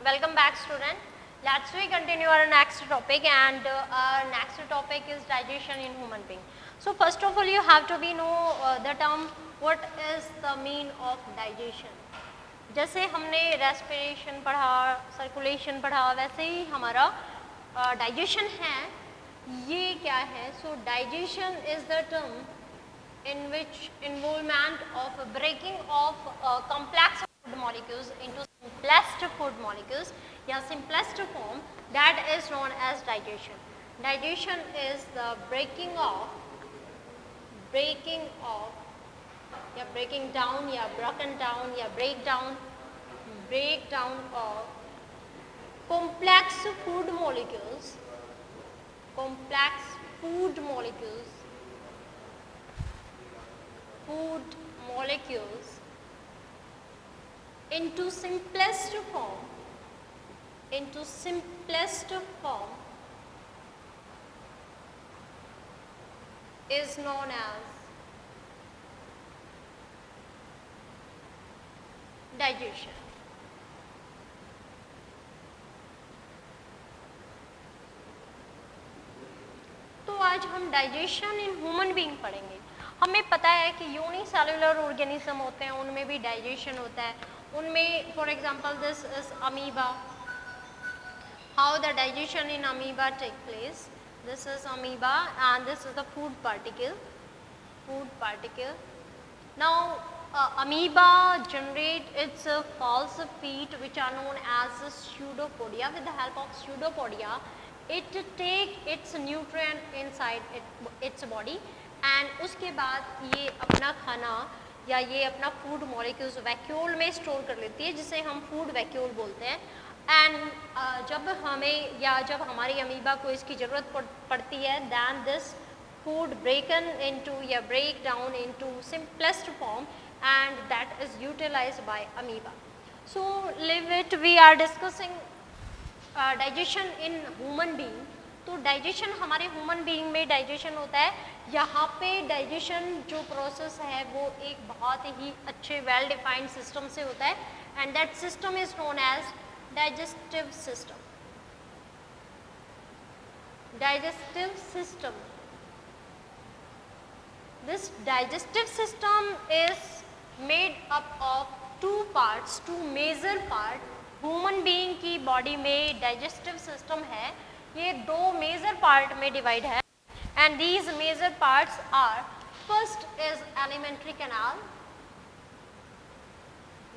Welcome back, student. Let's we continue our next topic, and our next topic is digestion in human being. So first of all, you have to be know the term what is the mean of digestion. जैसे हमने respiration पढ़ा, circulation पढ़ा, वैसे ही हमारा digestion है. ये क्या है? So digestion is the term in which involvement of breaking of complex food molecules into simplest food molecules या simplest form, that is known as digestion. Digestion is the breaking या breaking down या broken down या breakdown of complex food molecules into simplest form is known as digestion. तो आज हम digestion in human being पढ़ेंगे. हमें पता है कि यूनिसेलुलर ऑर्गेनिज्म होते हैं, उनमें भी डाइजेशन होता है. उनमें for example this is amoeba. How the digestion in amoeba take place. This is amoeba and this is the food particle. Now amoeba generate its false feet which are known as pseudopodia. With the help of pseudopodia, it take its nutrient inside its body and उसके बाद ये अपना खाना या ये अपना food molecules vacuole में store कर लेती है, जिसे हम फूड वैक्यूल बोलते हैं. एंड जब हमारी अमीबा को इसकी ज़रूरत पड़ती है, then this food breaken into या break down into simplest form and that is utilized by amoeba. So leave it, we are discussing digestion in human being. तो डाइजेशन हमारे ह्यूमन बीइंग में डाइजेशन होता है. यहाँ पे डाइजेशन जो process है वो एक बहुत ही अच्छे वेल डिफाइंड सिस्टम से होता है and that system is known as digestive system. This digestive system is made up of two major part. Human being की बॉडी में डाइजेस्टिव सिस्टम है, ये दो मेजर पार्ट में डिवाइड है. And these major parts are, first is alimentary canal.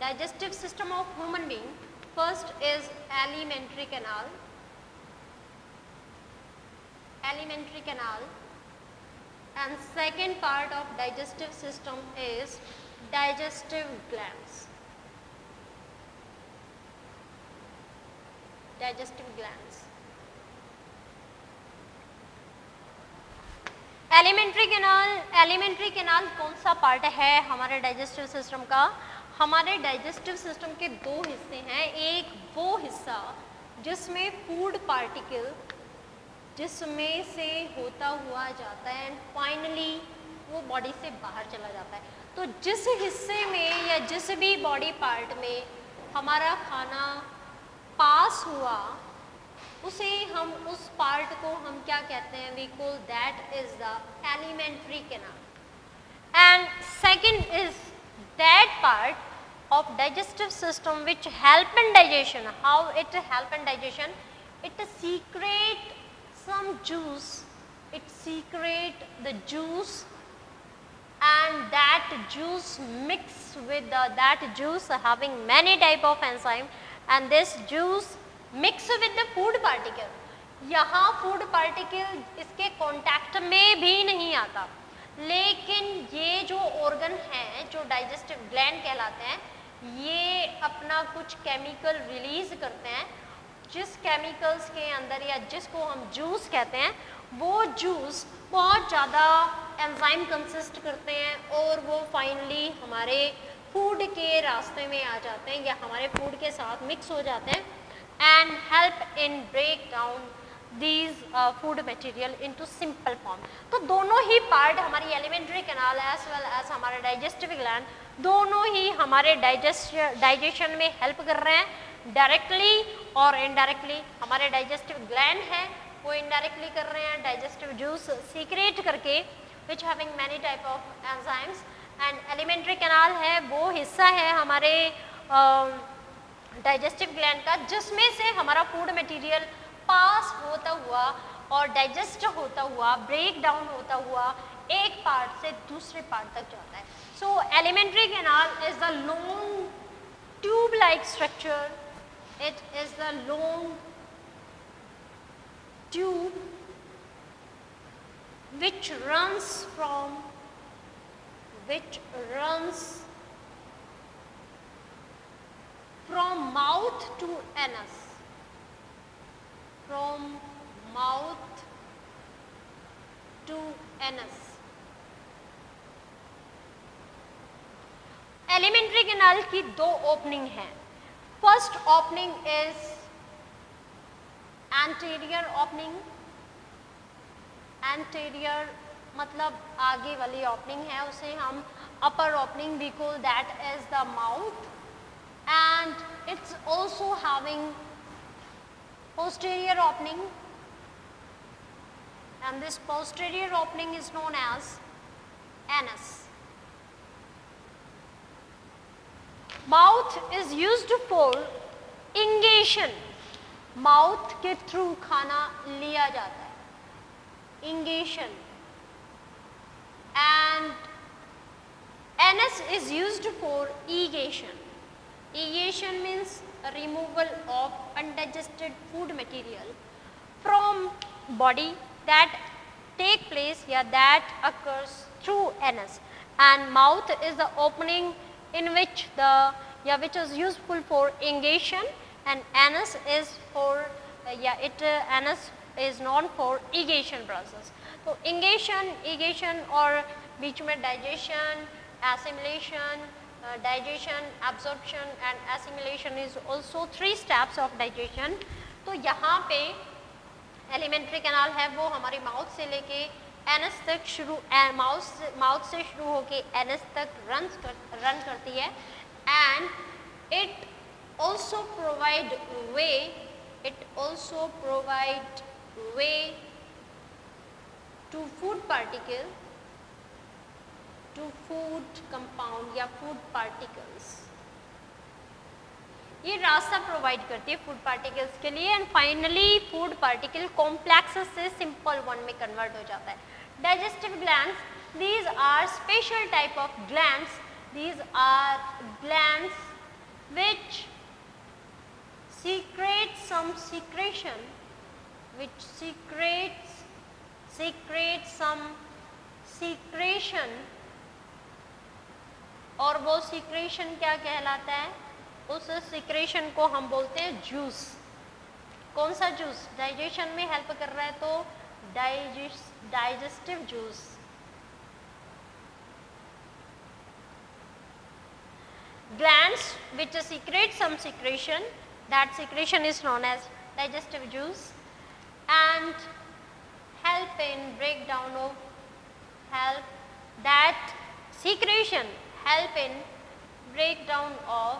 Digestive system of human being, first is alimentary canal. And second part of digestive system is digestive glands. Alimentary canal कौन सा part है हमारे digestive system का? हमारे digestive system के दो हिस्से हैं. एक वो हिस्सा जिसमें फूड पार्टिकल जिसमें से होता हुआ जाता है एंड फाइनली वो बॉडी से बाहर चला जाता है. तो जिस हिस्से में या जिस भी बॉडी पार्ट में हमारा खाना पास हुआ, उस पार्ट को हम क्या कहते हैं? We call that is the alimentary canal. And second is that part of digestive system which help in digestion. How it help in digestion? It secrete some juice, it secrete the juice and that juice mix with that juice having many type of enzyme and this juice mix with the food particle. यहाँ food particle इसके contact में भी नहीं आता, लेकिन ये जो organ है जो digestive gland कहलाते हैं, ये अपना कुछ chemical release करते हैं. जिस केमिकल्स के अंदर या जिसको हम जूस कहते हैं, वो जूस बहुत ज़्यादा एंजाइम कंसिस्ट करते हैं और वो फाइनली हमारे फूड के रास्ते में आ जाते हैं या हमारे फूड के साथ मिक्स हो जाते हैं and help in break down these food material into simple form. तो दोनों ही पार्ट, हमारी alimentary canal as well as हमारा डाइजेस्टिव ग्लैंड, दोनों ही हमारे डाइजेशन में हेल्प कर रहे हैं डायरेक्टली और इनडायरेक्टली हमारे डाइजेस्टिव ग्लैंड है वो इनडायरेक्टली कर रहे हैं डाइजेस्टिव जूस सीक्रेट करके which having many type of enzymes. And elementary canal है वो हिस्सा है हमारे डाइजेस्टिव ग्लैंड का जिसमें से हमारा फूड मटेरियल पास होता हुआ और डाइजेस्ट होता हुआ ब्रेक डाउन होता हुआ एक पार्ट से दूसरे पार्ट तक जाता है। So alimentary canal is the long tube like structure, it is the long tube which runs from mouth to anus, from mouth to anus। Alimentary canal की दो ओपनिंग हैं। First opening is anterior opening, anterior मतलब आगे वाली opening है उसे हम upper opening we call that is the mouth, and it's also having posterior opening, and this posterior opening is known as anus। Mouth is used for ingation, mouth के through खाना लिया जाता है, ingation, and anus is used for egation। Egation means removal of undigested food material from body that take place that occurs through anus, and mouth is the opening in which which is useful for ingation, and anus is for anus is known for egation process। तो ingation, egation और बीच में digestion, assimilation, digestion, absorption and assimilation is also 3 steps of digestion। तो यहाँ पे elementary canal है वो हमारी mouth से लेके एनस तक शुरू माउथ से शुरू होके एनस तक रन करती है, and it also provide way to food particle, to food compound या food particles। ये रास्ता प्रोवाइड करती है फूड पार्टिकल्स के लिए, and finally food particle complexes से सिंपल वन में कन्वर्ट हो जाता है। Digestive glands, these are special type of glands, these are glands which secrete some secretion, which secrete some secretion, और वो secretion क्या कहलाता है? उस secretion को हम बोलते हैं जूस। कौन सा जूस? डाइजेशन में हेल्प कर रहा है तो digestive juice. Glands which secrete some secretion, that secretion is known as digestive juice, and help in breakdown of that secretion help in breakdown of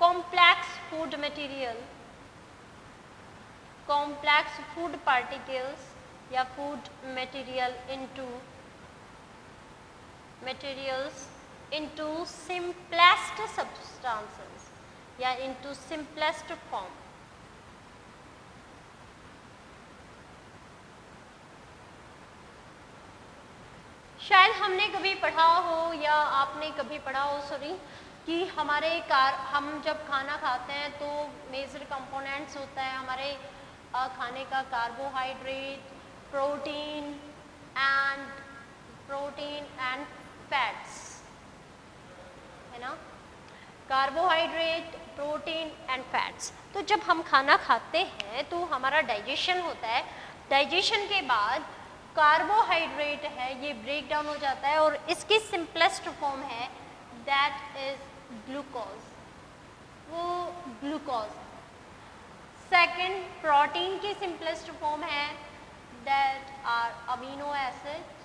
complex food material, complex food particles या food materials into simplest substances या into simplest form। शायद हमने कभी पढ़ा हो या आपने कभी पढ़ा हो कि हम जब खाना खाते हैं तो मेजर कंपोनेंट्स होता है हमारे खाने का कार्बोहाइड्रेट, प्रोटीन एंड फैट्स, है ना, कार्बोहाइड्रेट, प्रोटीन एंड फैट्स। तो जब हम खाना खाते हैं तो हमारा डाइजेशन होता है, डाइजेशन के बाद कार्बोहाइड्रेट है ये ब्रेक डाउन हो जाता है और इसकी सिंपलेस्ट फॉर्म है दैट इज ग्लूकोज, वो ग्लूकोज। सेकंड, प्रोटीन की सिंपलेस्ट फॉर्म है that are amino acids,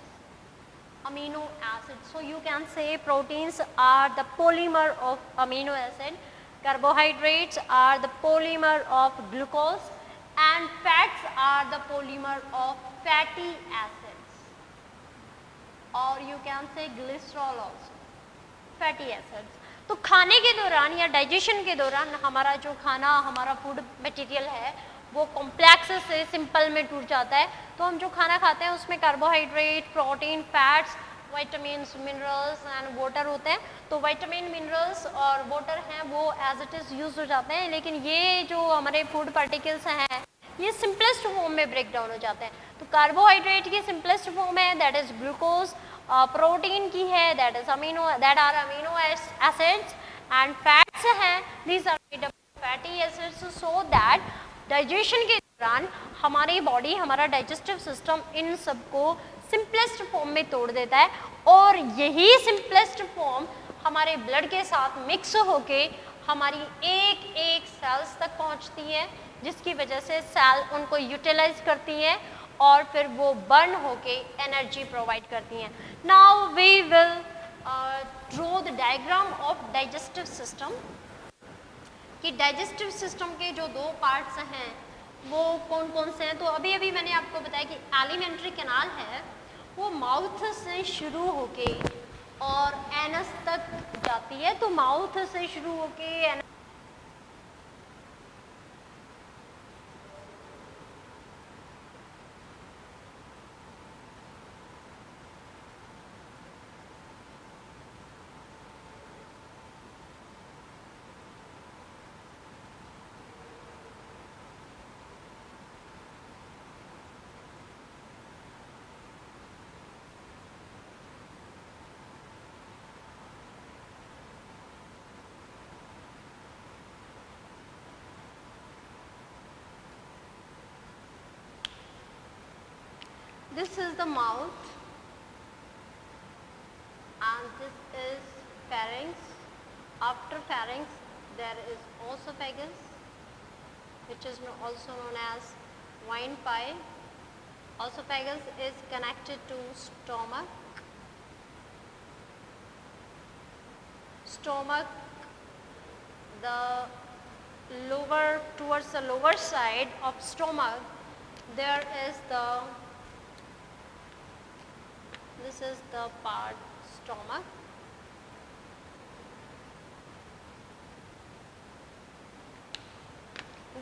amino acid. So you can say proteins are the polymer of amino acid, carbohydrates are the polymer of glucose, and fats are the polymer of fatty acids, or you can say glycerol also, fatty acids. तो खाने के दौरान या digestion के दौरान हमारा जो खाना, हमारा फूड मटेरियल है वो कॉम्प्लेक्स से सिंपल में टूट जाता है. तो हम जो खाना खाते हैं उसमें carbohydrate, protein, fats, vitamins, minerals and water होते हैं. तो विटामिन, मिनरल्स और वाटर हैं वो एज इट इज़ यूज हो जाते हैं, लेकिन ये जो हमारे फूड पार्टिकल्स हैं ये सिंपलेस्ट फॉर्म में ब्रेक डाउन हो जाते हैं. तो कार्बोहाइड्रेट की सिंपलेस्ट फॉर्म है दैट इज ग्लूकोज, प्रोटीन की है that are amino acids, and fats हैं these are made up fatty acids. So that digestion के दौरान हमारी बॉडी, हमारा डाइजेस्टिव सिस्टम इन सबको सिंपलेस्ट फॉर्म में तोड़ देता है, और यही सिंपलेस्ट फॉर्म हमारे ब्लड के साथ मिक्स होके हमारी एक एक सेल्स तक पहुंचती है, जिसकी वजह से सेल उनको यूटिलाइज करती हैं और फिर वो बर्न होके एनर्जी प्रोवाइड करती हैं. Now we will draw the diagram of digestive system, कि डाइजेस्टिव सिस्टम के जो दो पार्ट्स हैं वो कौन कौन से हैं. तो अभी अभी मैंने आपको बताया कि एलिमेंट्री कैनाल है वो माउथ से शुरू होके और एनस तक जाती है. तो माउथ से शुरू होके this is the mouth and this is pharynx. After pharynx there is esophagus, which is also known as windpipe. Esophagus is connected to stomach. Stomach, the lower, towards the lower side of stomach there is this is the part stomach.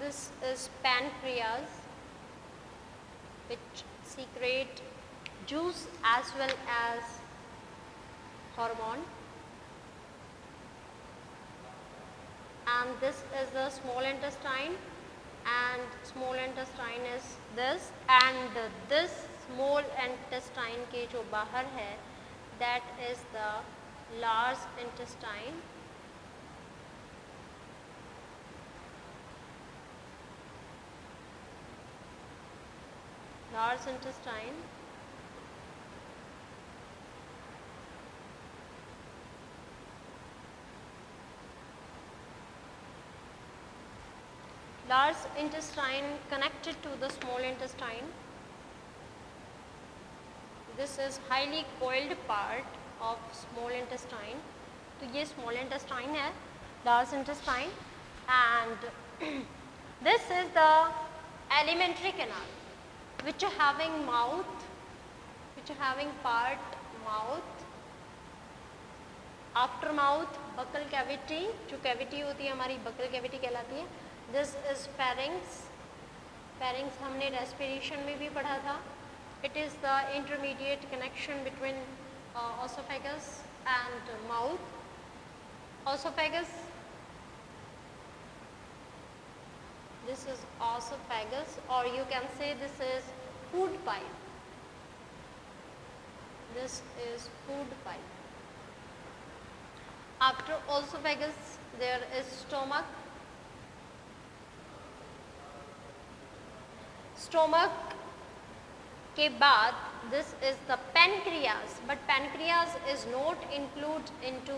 This is pancreas, which secrete juice as well as hormone. And this is the small intestine, and small intestine is this, and this small intestine के जो बाहर है that is the large intestine. Large intestine. Large intestine connected to the small intestine. This is highly coiled part of small intestine. तो ये small intestine है, large intestine, and this is the alimentary canal, which having mouth, which having part mouth. After mouth buccal cavity, जो cavity होती है हमारी buccal cavity कहलाती है. This is pharynx. Pharynx हमने respiration में भी पढ़ा था. It is the intermediate connection between esophagus and mouth. Esophagus, this is esophagus, or you can say this is food pipe. This is food pipe. After esophagus there is stomach. Stomach के बाद this is the pancreas, but pancreas is not included into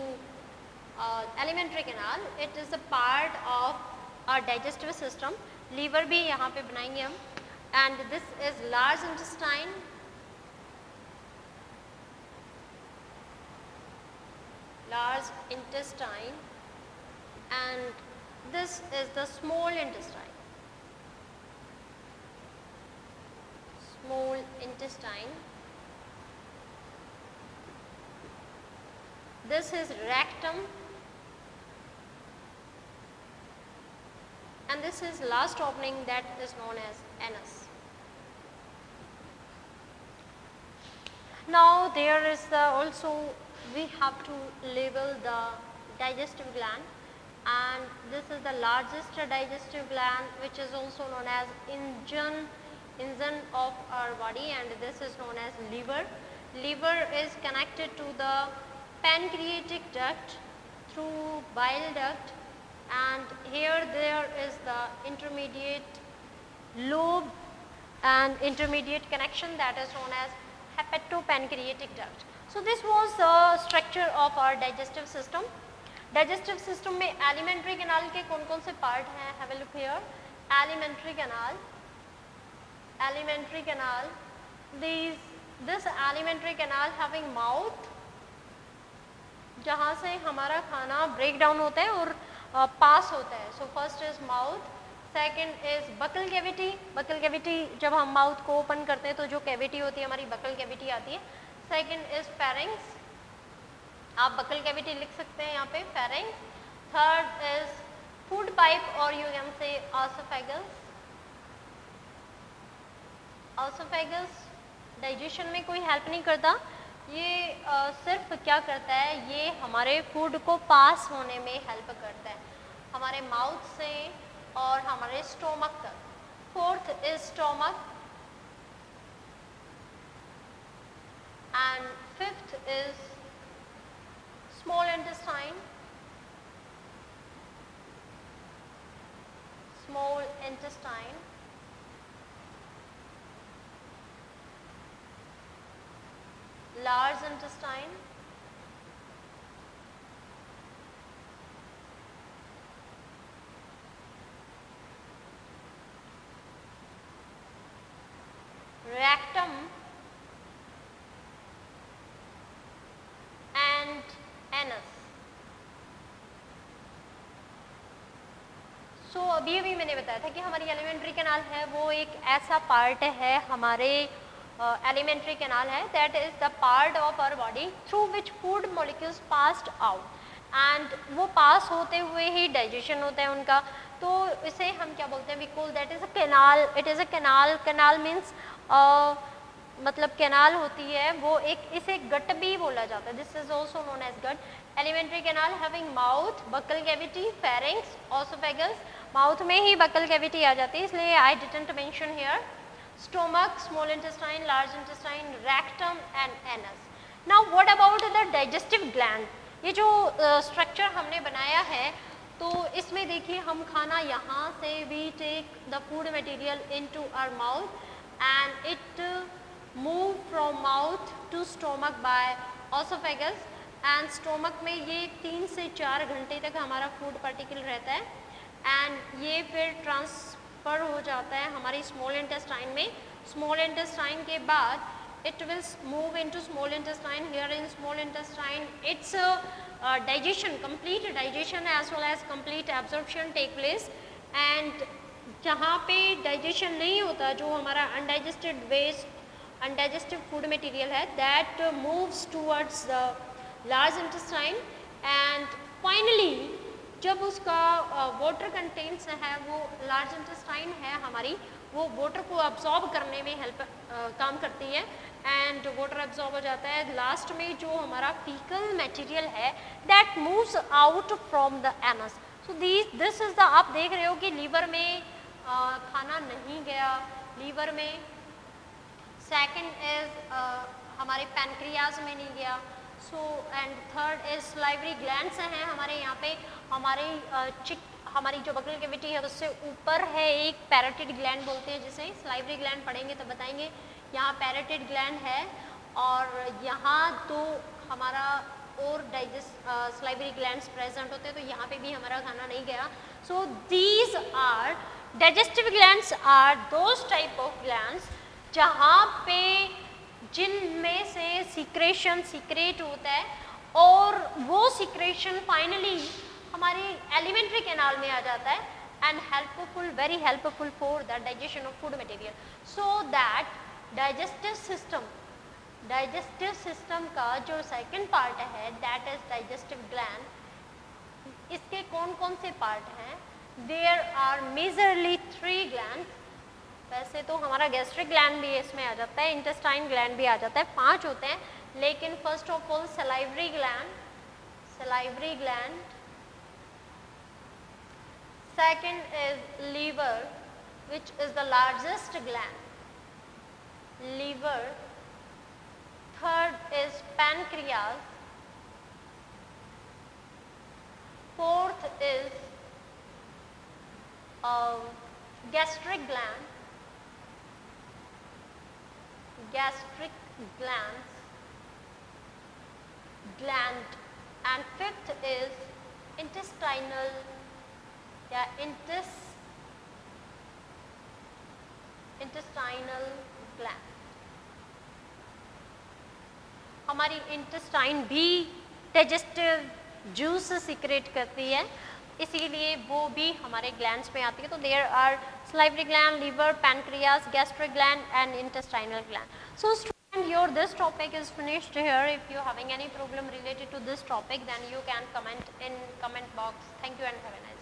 alimentary canal. It is a part of our digestive system. Liver भी यहाँ पे बनाएंगे हम. And this is large intestine. large intestine, and this is the small intestine. Small intestine. This is rectum, and this is last opening, that is known as anus. Now there is the also we have to label the digestive gland, and this is the largest digestive gland, which is also known as engine of our body, and this is known as liver. Liver is connected to the pancreatic duct through bile duct, and here there is the intermediate lobe and intermediate connection, that is known as hepatopancreatic duct. So this was the structure of our digestive system. Digestive system में alimentary canal के कौन कौन से part हैं? Have a look here. Alimentary canal. This alimentary canal having mouth, जहाँ से हमारा खाना break down होता है और pass होता है. So first is mouth. Second is buccal cavity. Buccal cavity जब हम माउथ को ओपन करते हैं तो जो कैविटी होती है हमारी बकल कैविटी आती है. Second is pharynx. आप बकल कैविटी लिख सकते हैं यहाँ पे, pharynx. Third is food pipe और you can say oesophagus. Oesophagus digestion में कोई हेल्प नहीं करता, ये सिर्फ क्या करता है, ये हमारे फूड को पास होने में हेल्प करता है हमारे माउथ से और हमारे स्टोमक तक. Fourth is stomach and fifth is small intestine. Small intestine. Large intestine. rectum and anus. So अभी मैंने बताया था कि हमारी एलिमेंट्री कैनाल है वो एक ऐसा पार्ट है हमारे एलिमेंट्री कैनाल है, that is the part of our body through which food molecules passed out, and वो पास होते हुए ही डाइजेशन होता है उनका. तो इसे हम क्या बोलते हैं, we call that is a canal. It is a canal. Canal means मतलब कैनाल होती है वो एक, इसे गट भी बोला जाता है. This is also known as gut. Alimentary canal having mouth, buccal cavity, pharynx, oesophagus. Mouth में ही बकल कैविटी आ जाती है इसलिए I didn't mention here. Stomach, small intestine, large intestine, rectum and anus. Now what about the digestive gland. ये जो structure हमने बनाया है तो इसमें देखिए हम खाना यहाँ से we take the food material into our mouth and it move from mouth to stomach by esophagus, and stomach में ये 3 से 4 घंटे तक हमारा फूड पार्टिकल रहता है, एंड ये फिर ट्रांसफ़र हो जाता है हमारी स्मॉल इंटेस्टाइन में. स्मॉल इंटेस्टाइन के बाद it will move into small intestine. Here in small intestine its digestion, complete digestion as well as complete absorption take place, and जहाँ पे डाइजेशन नहीं होता, जो हमारा undigested waste, undigested food material है, that moves towards the large intestine, and finally जब उसका water contents है वो लार्ज इंटेस्टाइन है हमारी, वो वाटर को अब्सॉर्ब करने में हेल्प काम करती है, एंड वाटर अब्सॉर्ब हो जाता है. लास्ट में जो हमारा फीकल मटेरियल है that moves out from the anus. So this is the, आप देख रहे हो कि लीवर में खाना नहीं गया, लीवर में. सेकंड इज हमारे पैनक्रियाज में नहीं गया. So and third is salivary glands हैं हमारे यहाँ पे. हमारी जो बकल कैविटी है उससे ऊपर है एक पैरोटिड ग्लैंड बोलते हैं जिसे. सलाइवरी ग्लैंड पढ़ेंगे तो बताएंगे. यहाँ पैरोटिड ग्लैंड है और यहाँ तो हमारा और सलाइवरी ग्लैंड्स प्रेजेंट होते हैं, तो यहाँ पे भी हमारा खाना नहीं गया. So these are digestive glands are those type of glands जहाँ पे जिनमें से सीक्रेट होता है और वो सिक्रेशन फाइनली हमारी एलिमेंट्री कैनाल में आ जाता है and helpful, very helpful for the digestion of food material. So that digestive system का जो सेकंड पार्ट है दैट इज डाइजेस्टिव ग्लैंड. इसके कौन कौन से पार्ट हैं? There are majorly 3 glands. वैसे तो हमारा गैस्ट्रिक ग्लैंड भी इसमें आ जाता है, इंटेस्टाइन ग्लैंड भी आ जाता है, 5 होते हैं. लेकिन first of all salivary gland, second is liver which is the largest gland, liver. Third is pancreas. Fourth is gastric gland, and fifth is intestinal gland. हमारी इंटेस्टाइन भी डाइजेस्टिव जूस सीक्रेट करती है, इसीलिए वो भी हमारे ग्लैंड्स में आती है. तो there are salivary gland, liver, pancreas, gastric gland and intestinal gland. So student, this topic is finished here. If you having any problem related to this topic, then you can comment in comment box. Thank you and have a nice day.